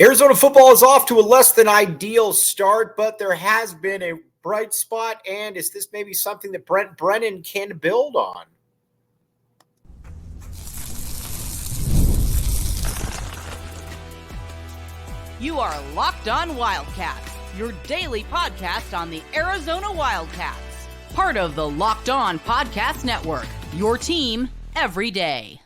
Arizona football is off to a less than ideal start, but there has been a bright spot, and is this maybe something that Brent Brennan can build on? You are Locked On Wildcats, your daily podcast on the Arizona Wildcats. Part of the Locked On Podcast Network, your team every day.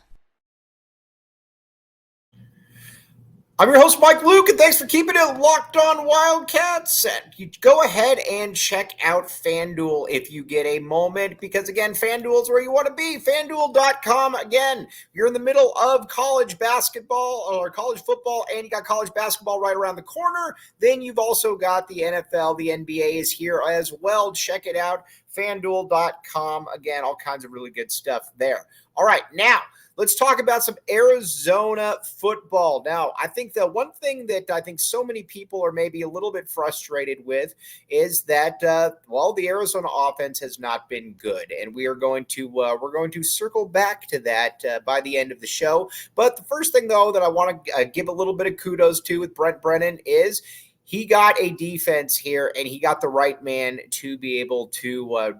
I'm your host, Mike Luke, and thanks for keeping it Locked On Wildcats. You go ahead and check out FanDuel if you get a moment, because, again, FanDuel is where you want to be. FanDuel.com, again, you're in the middle of college basketball or college football, and you got college basketball right around the corner. Then you've also got the NFL, the NBA is here as well. Check it out, FanDuel.com. Again, all kinds of really good stuff there. All right, now, let's talk about some Arizona football. Now, I think the one thing that I think so many people are maybe a little bit frustrated with is that, the Arizona offense has not been good, and we're going to circle back to that by the end of the show. But the first thing, though, that I want to give a little bit of kudos to with Brent Brennan is he got a defense here, and he got the right man to be able to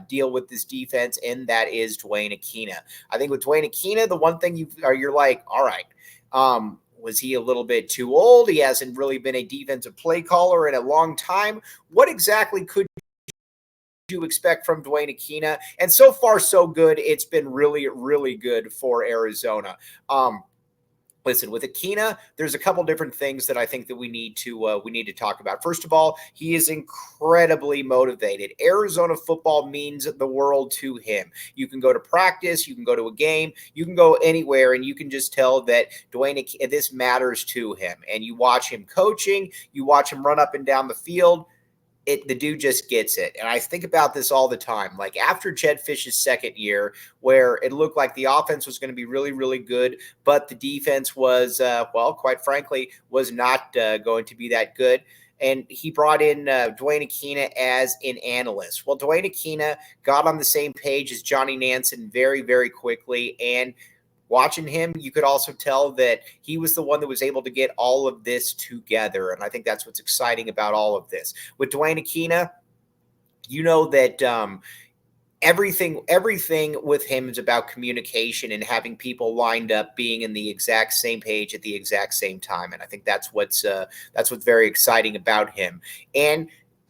deal with this defense, and that is Duane Akina. I think with Duane Akina, the one thing you're like, all right, was he a little bit too old? He hasn't really been a defensive play caller in a long time. What exactly could you expect from Duane Akina? And so far, so good. It's been really, really good for Arizona. Listen, with Akina, there's a couple different things that I think that we need to talk about. First of all, he is incredibly motivated. Arizona football means the world to him. You can go to practice, you can go to a game, you can go anywhere, and you can just tell that this matters to him. And you watch him coaching, you watch him run up and down the field. The dude just gets it. And I think about this all the time. Like after Jed Fish's second year, where it looked like the offense was going to be really, really good, but the defense was, quite frankly, was not going to be that good. And he brought in Duane Akina as an analyst. Well, Duane Akina got on the same page as Johnny Nansen very, very quickly. And watching him, you could also tell that he was the one that was able to get all of this together. And I think that's what's exciting about all of this. With Duane Akina, you know that everything with him is about communication and having people lined up, being in the exact same page at the exact same time. And I think that's what's very exciting about him. And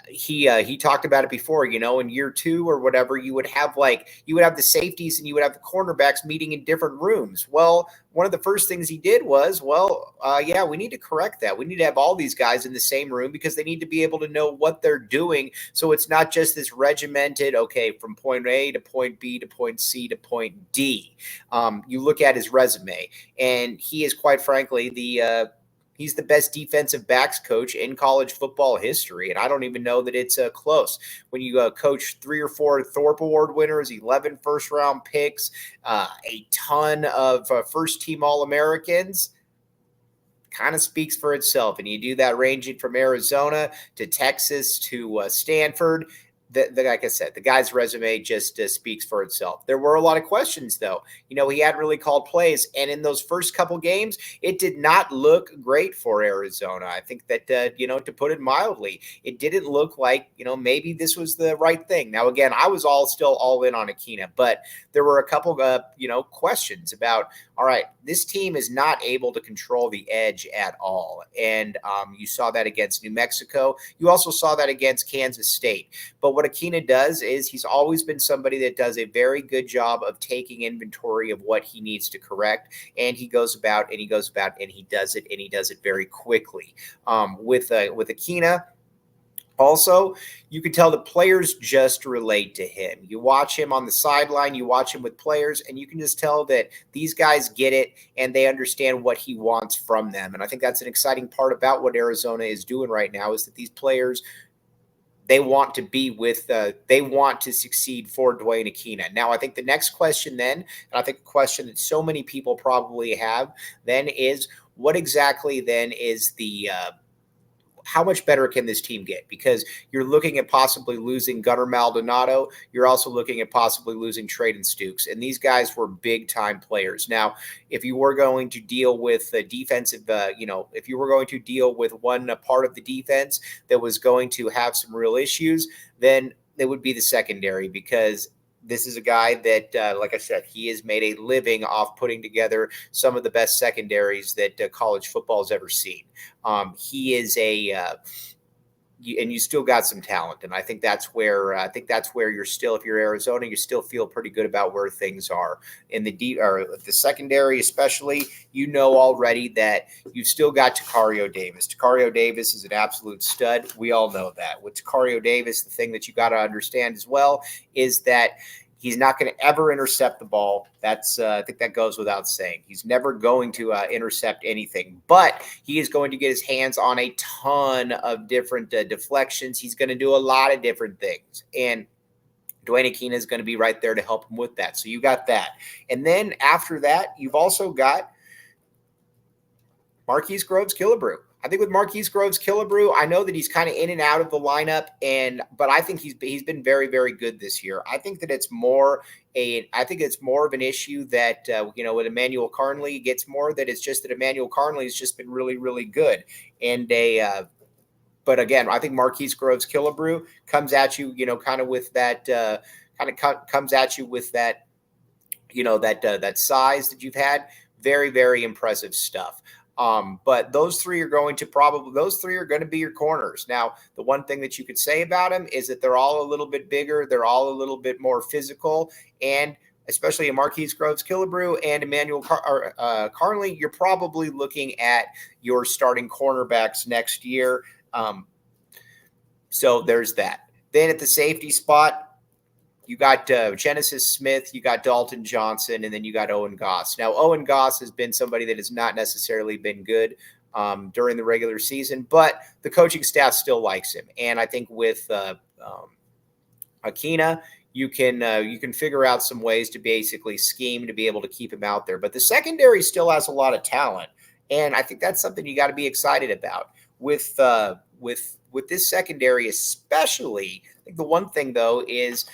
he talked about it before, in year two or whatever, you would have the safeties and you would have the cornerbacks meeting in different rooms. Well, one of the first things he did was, we need to correct that. We need to have all these guys in the same room because they need to be able to know what they're doing. So it's not just this regimented, okay, from point A to point B to point C to point D. You look at his resume, and he is, quite frankly, he's the best defensive backs coach in college football history, and I don't even know that it's close. When you coach 3 or 4 Thorpe Award winners, 11 first-round picks, a ton of first-team All-Americans, kind of speaks for itself. And you do that ranging from Arizona to Texas to Stanford. Like I said, the guy's resume just speaks for itself. There were a lot of questions, though. He hadn't really called plays. And in those first couple games, it did not look great for Arizona. I think that, to put it mildly, it didn't look like, maybe this was the right thing. Now, again, I was still all in on Akina, but there were a couple, questions about, all right, this team is not able to control the edge at all. And you saw that against New Mexico. You also saw that against Kansas State. But what Akina does is he's always been somebody that does a very good job of taking inventory of what he needs to correct. And he goes about and he does it very quickly. With Akina, also, you can tell the players just relate to him. You watch him on the sideline, you watch him with players, and you can just tell that these guys get it and they understand what he wants from them. And I think that's an exciting part about what Arizona is doing right now, is that these players, they want to succeed for Duane Akina. Now, I think the next question then, and I think a question that so many people probably have then, is what exactly then is how much better can this team get? Because you're looking at possibly losing Gunnar Maldonado. You're also looking at possibly losing Traden Stukes. And these guys were big-time players. Now, if you were going to deal with the defensive, if you were going to deal with one part of the defense that was going to have some real issues, then it would be the secondary, because this is a guy that, like I said, he has made a living off putting together some of the best secondaries that college football has ever seen. He is and you still got some talent, and I think that's where you're still, if you're Arizona, you still feel pretty good about where things are in the the secondary, especially. Already that you've still got Tacario Davis. Tacario Davis is an absolute stud. We all know that. With Tacario Davis, the thing that you got to understand as well is that he's not going to ever intercept the ball. That's I think that goes without saying. He's never going to intercept anything, but he is going to get his hands on a ton of different deflections. He's going to do a lot of different things, and Duane Akina is going to be right there to help him with that. So you got that. And then after that, you've also got Marquise Groves-Killebrew. I think with Marquise Groves-Killebrew, I know that he's kind of in and out of the lineup, but I think he's been very, very good this year. I think that it's more of an issue that with Emmanuel Carnley, gets more that it's just that Emmanuel Carnley has just been really, really good. And but again, I think Marquise Groves-Killebrew comes at you, kind of with that comes at you with that, that size that you've had. Very, very impressive stuff. But those three are going to be your corners. Now, the one thing that you could say about them is that they're all a little bit bigger. They're all a little bit more physical, and especially in Marquise Groves-Killebrew and Emmanuel Carnley, you're probably looking at your starting cornerbacks next year. So there's that. Then at the safety spot, you got Genesis Smith, you got Dalton Johnson, and then you got Owen Goss. Now, Owen Goss has been somebody that has not necessarily been good during the regular season, but the coaching staff still likes him. And I think with Akina, you can figure out some ways to basically scheme to be able to keep him out there. But the secondary still has a lot of talent, and I think that's something you got to be excited about with this secondary, especially. I think the one thing though is,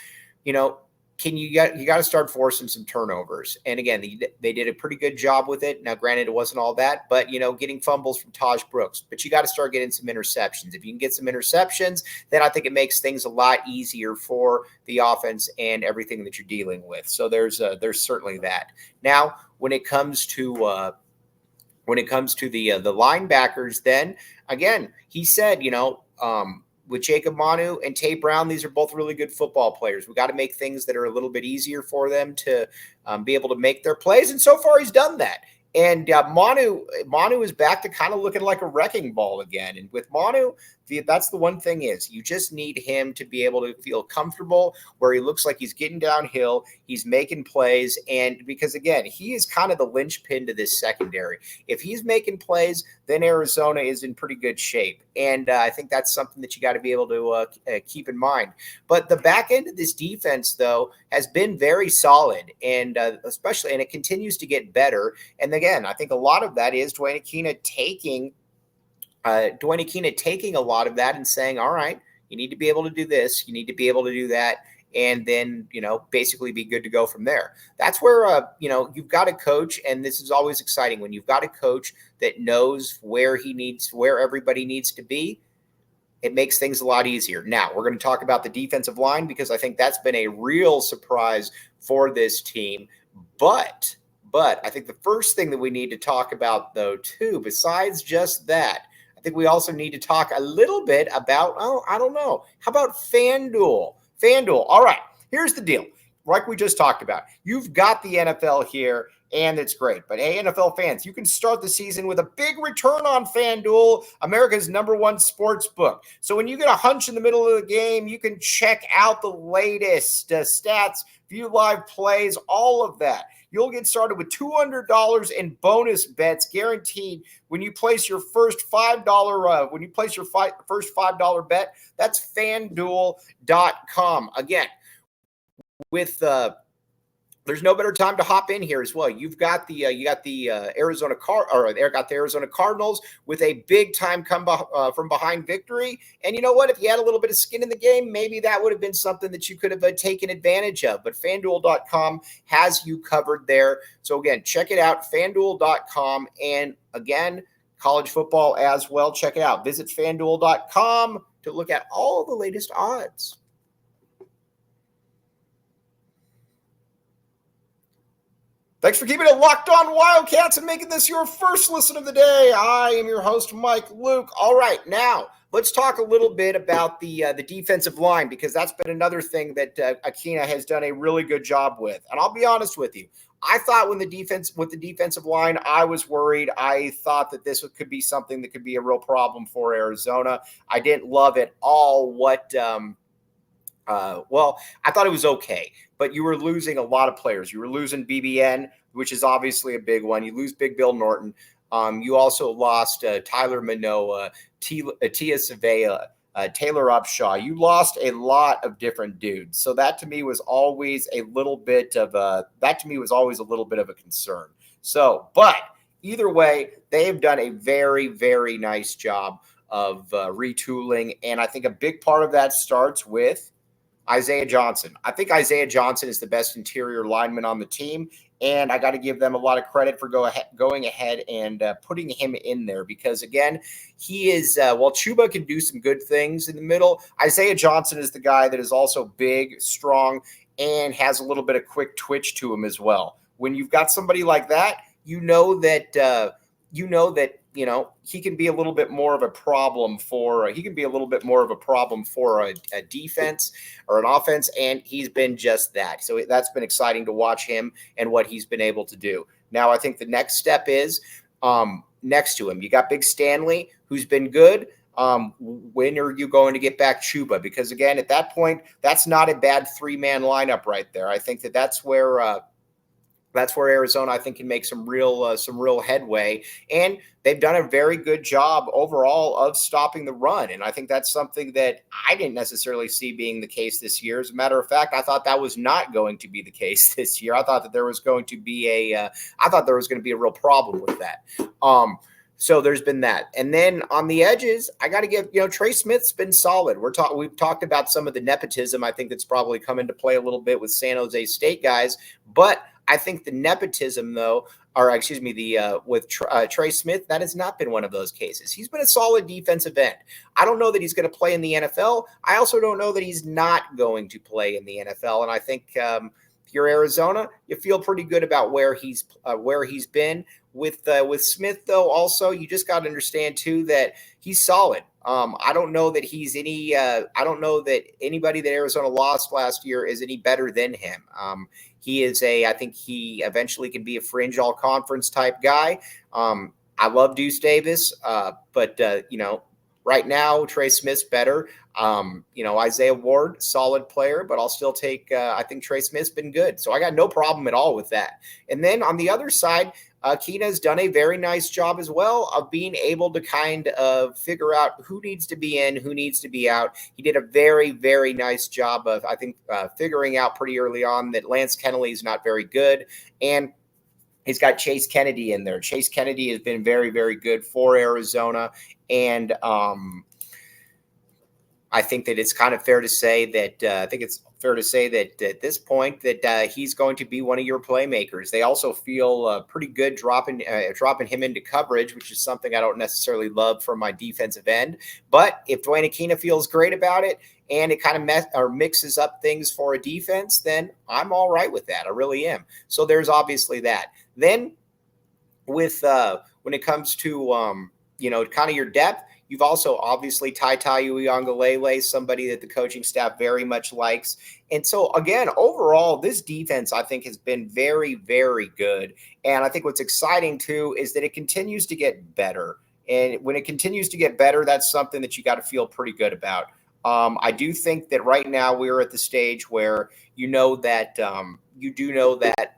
you got to start forcing some turnovers. And again, they did a pretty good job with it. Now, granted, it wasn't all that, but, getting fumbles from Taj Brooks. But you got to start getting some interceptions. If you can get some interceptions, then I think it makes things a lot easier for the offense and everything that you're dealing with. So there's certainly that. Now, when it comes to the linebackers, then again, he said, with Jacob Manu and Tate Brown, these are both really good football players. We got to make things that are a little bit easier for them to be able to make their plays. And so far, he's done that. And Manu is back to kind of looking like a wrecking ball again. And with Manu, that's the one thing is you just need him to be able to feel comfortable where he looks like he's getting downhill, he's making plays. And because, again, he is kind of the linchpin to this secondary. If he's making plays, then Arizona is in pretty good shape. And I think that's something that you got to be able to keep in mind. But the back end of this defense, though, has been very solid, and especially, and it continues to get better. And again, I think a lot of that is Duane Akina taking a lot of that and saying, all right, you need to be able to do this, you need to be able to do that, and then, basically be good to go from there. That's where, you've got a coach, and this is always exciting when you've got a coach that knows where everybody needs to be. It makes things a lot easier. Now, we're going to talk about the defensive line because I think that's been a real surprise for this team. But I think the first thing that we need to talk about, though, too, besides just that, I think we also need to talk a little bit about, I don't know, how about FanDuel? FanDuel. All right, here's the deal. Like we just talked about, you've got the NFL here, and it's great. But hey, NFL fans, you can start the season with a big return on FanDuel, America's #1 sports book. So when you get a hunch in the middle of the game, you can check out the latest stats, view live plays, all of that. You'll get started with $200 in bonus bets guaranteed when you place your first first $5 bet. That's FanDuel.com. Again, with there's no better time to hop in here as well. You've got the Arizona Cardinals with a big time from behind victory. And you know what? If you had a little bit of skin in the game, maybe that would have been something that you could have taken advantage of. But FanDuel.com has you covered there. So again, check it out, FanDuel.com, and again, college football as well. Check it out. Visit FanDuel.com to look at all the latest odds. Thanks for keeping it locked on Wildcats and making this your first listen of the day. I am your host, Mike Luke. All right, now let's talk a little bit about the defensive line, because that's been another thing that Akina has done a really good job with. And I'll be honest with you, I thought with the defensive line, I was worried. I thought that this could be something that could be a real problem for Arizona. I didn't love at all what I thought it was okay, but you were losing a lot of players. You were losing BBN, which is obviously a big one. You lose Big Bill Norton. You also lost Tyler Manoa, Tia Savea, Taylor Upshaw. You lost a lot of different dudes. So that to me was always a little bit of a concern. So, but either way, they have done a very, very nice job of retooling. And I think a big part of that starts with Isaiah Johnson. I think Isaiah Johnson is the best interior lineman on the team, and I got to give them a lot of credit for going ahead and putting him in there, because, again, he is while Chuba can do some good things in the middle, Isaiah Johnson is the guy that is also big, strong, and has a little bit of quick twitch to him as well. When you've got somebody like that, you know that he can be a little bit more of a problem for a defense or an offense, and he's been just that. So that's been exciting to watch him and what he's been able to do. Now, I think the next step is next to him, you got Big Stanley, who's been good. When are you going to get back Chuba? Because, again, at that point, that's not a bad three-man lineup right there. I think that's where Arizona, I think, can make some real headway, and they've done a very good job overall of stopping the run. And I think that's something that I didn't necessarily see being the case this year. As a matter of fact, I thought that was not going to be the case this year. I thought that there was going to be a real problem with that. So there's been that. And then on the edges, I got to give, Trey Smith's been solid. We've talked about some of the nepotism. I think that's probably come into play a little bit with San Jose State guys, but I think the nepotism, with Trey Smith, that has not been one of those cases. He's been a solid defensive end. I don't know that he's going to play in the NFL. I also don't know that he's not going to play in the NFL. And I think if you're Arizona, you feel pretty good about where he's been. With Smith, though, also you just got to understand too that he's solid. I don't know that he's any. I don't know that anybody that Arizona lost last year is any better than him. He is I think he eventually can be a fringe all conference type guy. I love Deuce Davis, but right now Trey Smith's better. Isaiah Ward, solid player, but I'll still take. I think Trey Smith's been good, so I got no problem at all with that. And then on the other side, Akina's done a very nice job as well of being able to kind of figure out who needs to be in, who needs to be out. He did a very, very nice job of, I think, figuring out pretty early on that Lance Kennelly is not very good. And he's got Chase Kennedy in there. Chase Kennedy has been very, very good for Arizona. And I think that it's kind of fair to say that at this point that he's going to be one of your playmakers. They also feel pretty good dropping him into coverage, which is something I don't necessarily love from my defensive end. But if Duane Akina feels great about it and it kind of mixes up things for a defense, then I'm all right with that. I really am. So there's obviously that. Then with when it comes to kind of your depth, you've also obviously Tai Uiagalelei, somebody that the coaching staff very much likes. And so, again, overall, this defense, I think, has been very, very good. And I think what's exciting, too, is that it continues to get better. And when it continues to get better, that's something that you got to feel pretty good about. I do think that right now we're at the stage where you do know that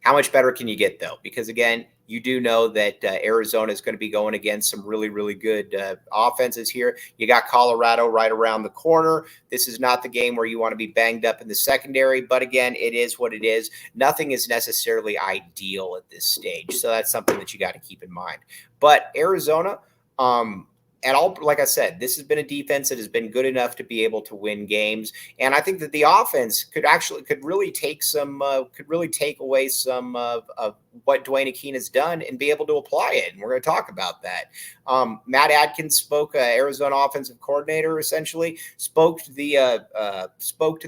How much better can you get, though? Because, again, you do know that Arizona is going to be going against some really, really good offenses here. You got Colorado right around the corner. This is not the game where you want to be banged up in the secondary. But, again, it is what it is. Nothing is necessarily ideal at this stage. So that's something that you got to keep in mind. But Arizona, and all, like I said, this has been a defense that has been good enough to be able to win games, and I think that the offense could really take away some of what Duane Akina has done and be able to apply it. And we're going to talk about that. Matt Adkins spoke, Arizona offensive coordinator, essentially spoke to the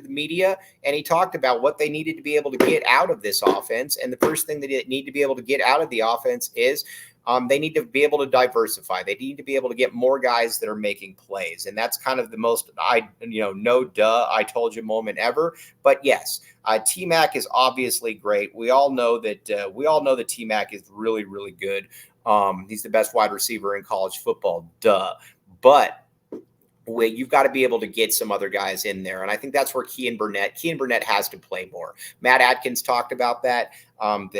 media, and he talked about what they needed to be able to get out of this offense. And the first thing that they need to be able to get out of the offense is they need to be able to diversify. They need to be able to get more guys that are making plays. And that's kind of the most, I told you moment ever. But yes, T-Mac is obviously great. We all know that T-Mac is really, really good. He's the best wide receiver in college football. But you've got to be able to get some other guys in there. And I think that's where Kean Burnett has to play more. Matt Adkins talked about that, not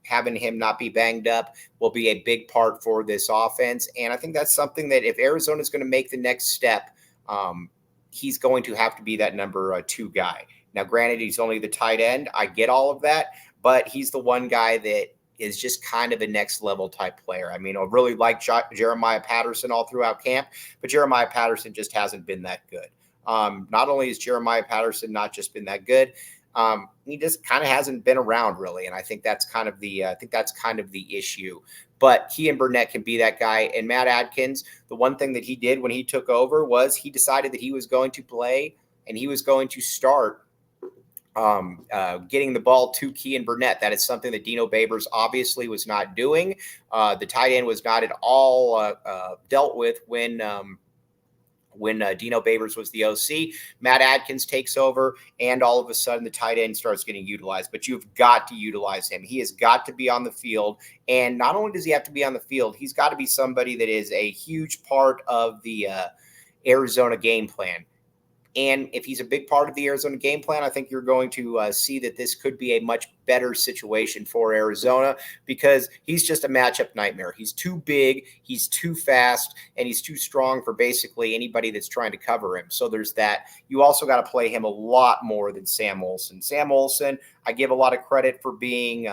having him not be banged up will be a big part for this offense. And I think that's something that if Arizona is going to make the next step, he's going to have to be that number 2 guy. Now, granted, he's only the tight end. I get all of that, but he's the one guy that is just kind of a next level type player. I mean, I really like Jeremiah Patterson all throughout camp, but Jeremiah Patterson just hasn't been that good. Not only has Jeremiah Patterson not just been that good, he just kind of hasn't been around really. And I think that's kind of the issue. But Kean Burnett can be that guy. And Matt Adkins, the one thing that he did when he took over was he decided that he was going to play and he was going to start getting the ball to Kean Burnett. That is something that Dino Babers obviously was not doing. The tight end was not at all dealt with when Dino Babers was the OC. Matt Adkins takes over, and all of a sudden the tight end starts getting utilized. But you've got to utilize him. He has got to be on the field. And not only does he have to be on the field, he's got to be somebody that is a huge part of the Arizona game plan. And if he's a big part of the Arizona game plan, I think you're going to see that this could be a much better situation for Arizona because he's just a matchup nightmare. He's too big, he's too fast, and he's too strong for basically anybody that's trying to cover him. So there's that. You also got to play him a lot more than Sam Olsen. Sam Olsen, I give a lot of credit for being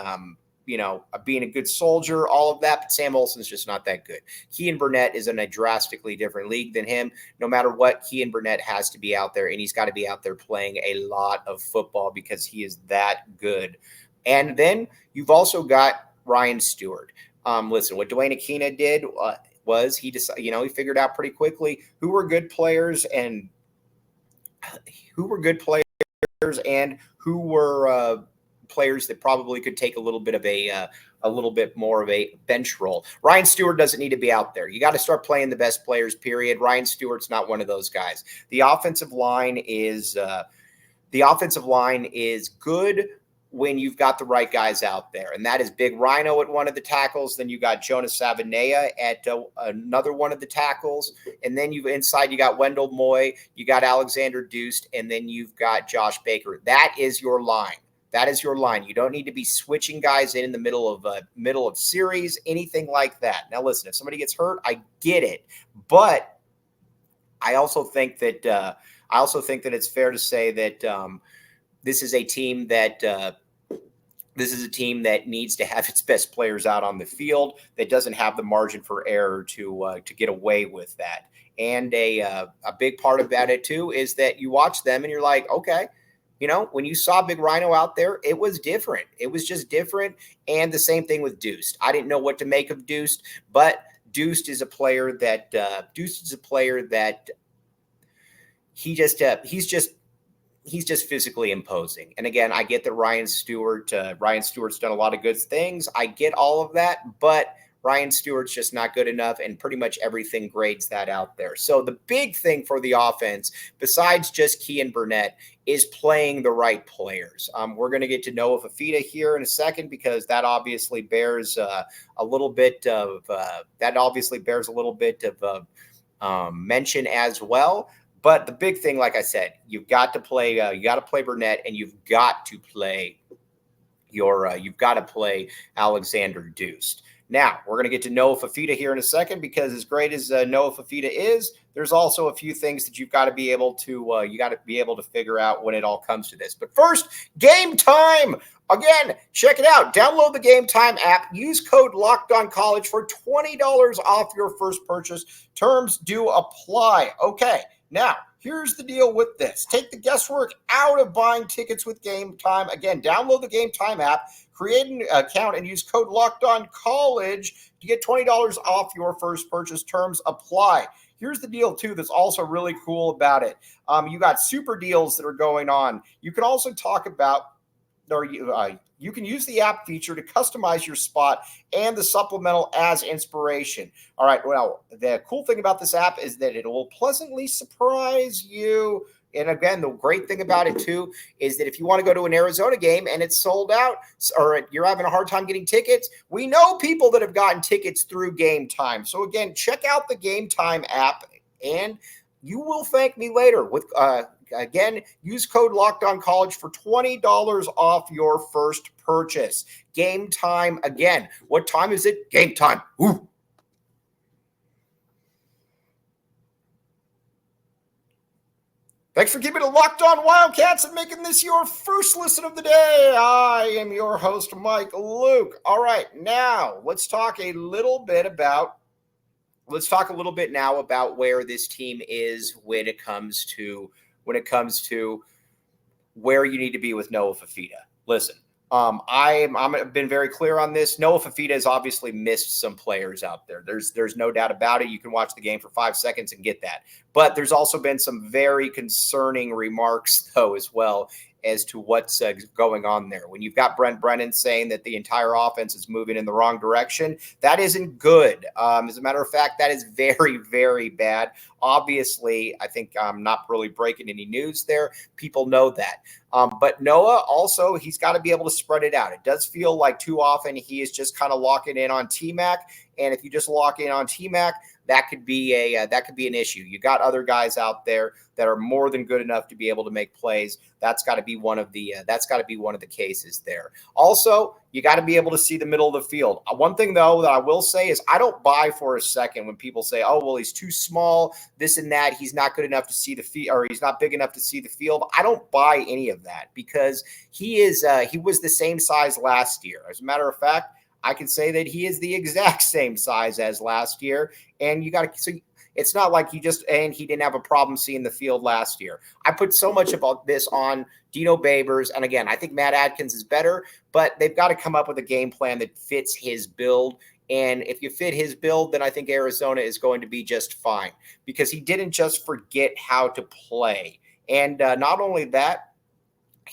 being a good soldier, all of that, but Sam Olsen's just not that good. Kean Burnett is in a drastically different league than him. No matter what, Kean Burnett has to be out there, and he's got to be out there playing a lot of football because he is that good. And then you've also got Ryan Stewart. Listen, what Duane Akina did was he decided, he figured out pretty quickly who were good players and who were players that probably could take a little bit more of a bench role. Ryan Stewart doesn't need to be out there. You got to start playing the best players, period. Ryan Stewart's not one of those guys. The offensive line is good when you've got the right guys out there, and that is Big Rhino at one of the tackles. Then you got Jonas Savanea at another one of the tackles, and then you got Wendell Moy, you got Alexander Deuce, and then you've got Josh Baker. That is your line. That is your line. You don't need to be switching guys in the middle of series, anything like that. Now, listen, if somebody gets hurt, I get it, but I also think that it's fair to say that this is a team that needs to have its best players out on the field. That doesn't have the margin for error to get away with that. And a big part about it too is that you watch them and you're like, okay. When you saw Big Rhino out there, it was different. It was just different. And the same thing with Deuce. I didn't know what to make of Deuce, but Deuce is a player that he's just physically imposing. And again, I get that Ryan Stewart's done a lot of good things. I get all of that, but Ryan Stewart's just not good enough, and pretty much everything grades that out there. So the big thing for the offense, besides just Kean Burnett, is playing the right players. We're going to get to Noah Fafita here in a second because that obviously bears a little bit of mention as well. But the big thing, like I said, you've got to play Burnett, and you've got to play you've got to play Alexander Deuce. Now, we're going to get to Noah Fifita here in a second, because as great as Noah Fifita is, there's also a few things that you've got to be able to figure out when it all comes to this. But first, Gametime. Again, check it out. Download the Gametime app. Use code LOCKEDONCollege for $20 off your first purchase. Terms do apply. Okay, now, here's the deal with this. Take the guesswork out of buying tickets with Gametime. Again, download the Gametime app, create an account, and use code LOCKEDONCollege to get $20 off your first purchase. Terms apply. Here's the deal, too, that's also really cool about it. You got super deals that are going on. You can also talk about, or you can use the app feature to customize your spot and the supplemental as inspiration. All right, well, the cool thing about this app is that it will pleasantly surprise you. And again, the great thing about it, too, is that if you want to go to an Arizona game and it's sold out, or you're having a hard time getting tickets, we know people that have gotten tickets through Gametime. So again, check out the Gametime app, and you will thank me later. Again, use code LOCKEDONCollege for $20 off your first purchase. Gametime again. What time is it? Gametime. Ooh. Thanks for keeping it locked on Wildcats and making this your first listen of the day. I am your host, Mike Luke. All right, now let's talk a little bit now about where this team is when it comes to where you need to be with Noah Fifita. Listen, I've been very clear on this. Noah Fifita has obviously missed some players out there. There's no doubt about it. You can watch the game for 5 seconds and get that. But there's also been some very concerning remarks, though, as well, as to what's going on there. When you've got Brent Brennan saying that the entire offense is moving in the wrong direction, that isn't good. As a matter of fact, that is very, very bad. Obviously, I think I'm not really breaking any news there. People know that. But Noah also, he's got to be able to spread it out. It does feel like too often he is just kind of locking in on T-Mac. And if you just lock in on T-Mac, that could be an issue. You got other guys out there that are more than good enough to be able to make plays. That's got to be one of the cases there. Also, you got to be able to see the middle of the field. One thing though that I will say is I don't buy for a second when people say, "Oh, well, he's too small, this and that. He's not good enough to see the field, or he's not big enough to see the field." I don't buy any of that, because he was the same size last year. As a matter of fact, I can say that he is the exact same size as last year. And it's not like he didn't have a problem seeing the field last year. I put so much about this on Dino Babers. And again, I think Matt Adkins is better, but they've got to come up with a game plan that fits his build. And if you fit his build, then I think Arizona is going to be just fine, because he didn't just forget how to play. And not only that,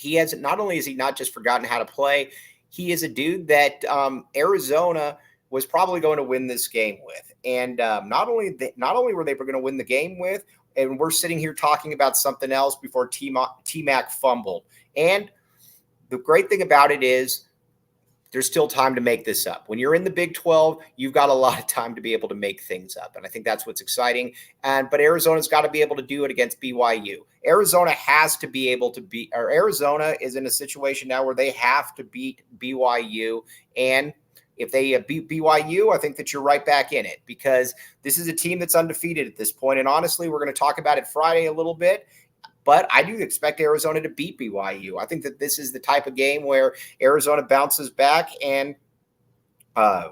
not only has he not just forgotten how to play, he is a dude that Arizona was probably going to win this game with. And not only were they going to win the game with, and we're sitting here talking about something else before T-Mac fumbled. And the great thing about it is there's still time to make this up. When you're in the Big 12, you've got a lot of time to be able to make things up. And I think that's what's exciting. But Arizona's got to be able to do it against BYU. Arizona is in a situation now where they have to beat BYU. And if they beat BYU, I think that you're right back in it, because this is a team that's undefeated at this point. And honestly, we're going to talk about it Friday a little bit, but I do expect Arizona to beat BYU. I think that this is the type of game where Arizona bounces back, and I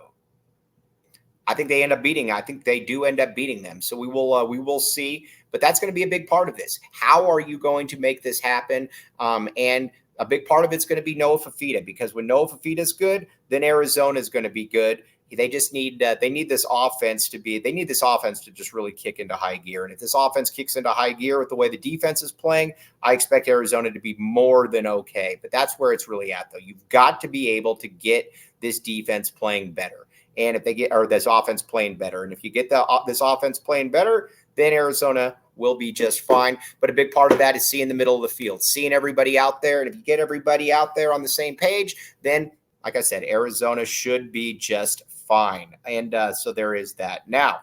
think they do end up beating them. So we will see, but that's going to be a big part of this. How are you going to make this happen? And a big part of it's going to be Noah Fifita, because when Noah Fifita is good, then Arizona is going to be good. They just need this offense to just really kick into high gear. And if this offense kicks into high gear with the way the defense is playing, I expect Arizona to be more than okay. But that's where it's really at, though. You've got to be able to get this defense playing better. And if this offense playing better, and if you get this offense playing better, then Arizona will be just fine. But a big part of that is seeing the middle of the field, seeing everybody out there. And if you get everybody out there on the same page, then, like I said, Arizona should be just fine. And so there is that. Now,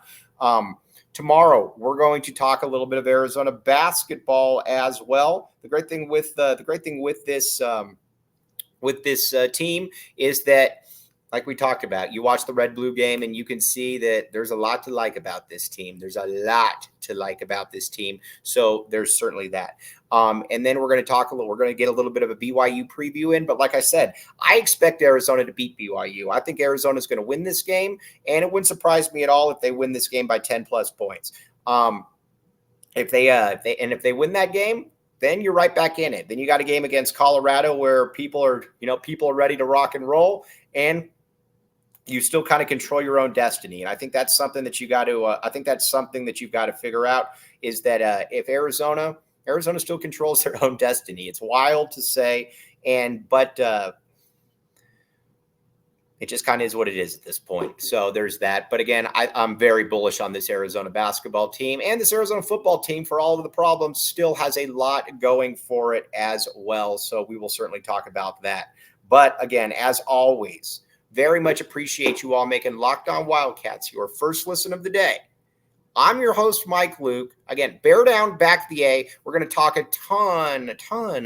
tomorrow we're going to talk a little bit of Arizona basketball as well. The great thing with with this team is that, like we talked about, you watch the red-blue game and you can see that there's a lot to like about this team. There's a lot to like about this team. So there's certainly that. And then we're going to get a little bit of a BYU preview in. But like I said, I expect Arizona to beat BYU. I think Arizona is going to win this game, and it wouldn't surprise me at all if they win this game by 10 plus points. If they win that game, then you're right back in it. Then you got a game against Colorado where people are ready to rock and roll, and you still kind of control your own destiny. And I think that's something that you got to figure out, is that if Arizona still controls their own destiny. It's wild to say, but it just kind of is what it is at this point. So there's that. But again, I'm very bullish on this Arizona basketball team, and this Arizona football team, for all of the problems, still has a lot going for it as well. So we will certainly talk about that. But again, as always, very much appreciate you all making Locked On Wildcats your first listen of the day. I'm your host, Mike Luke. Again, bear down, back the A. We're going to talk a ton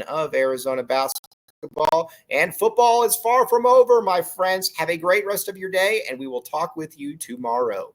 of Arizona basketball, and football is far from over, my friends. Have a great rest of your day, and we will talk with you tomorrow.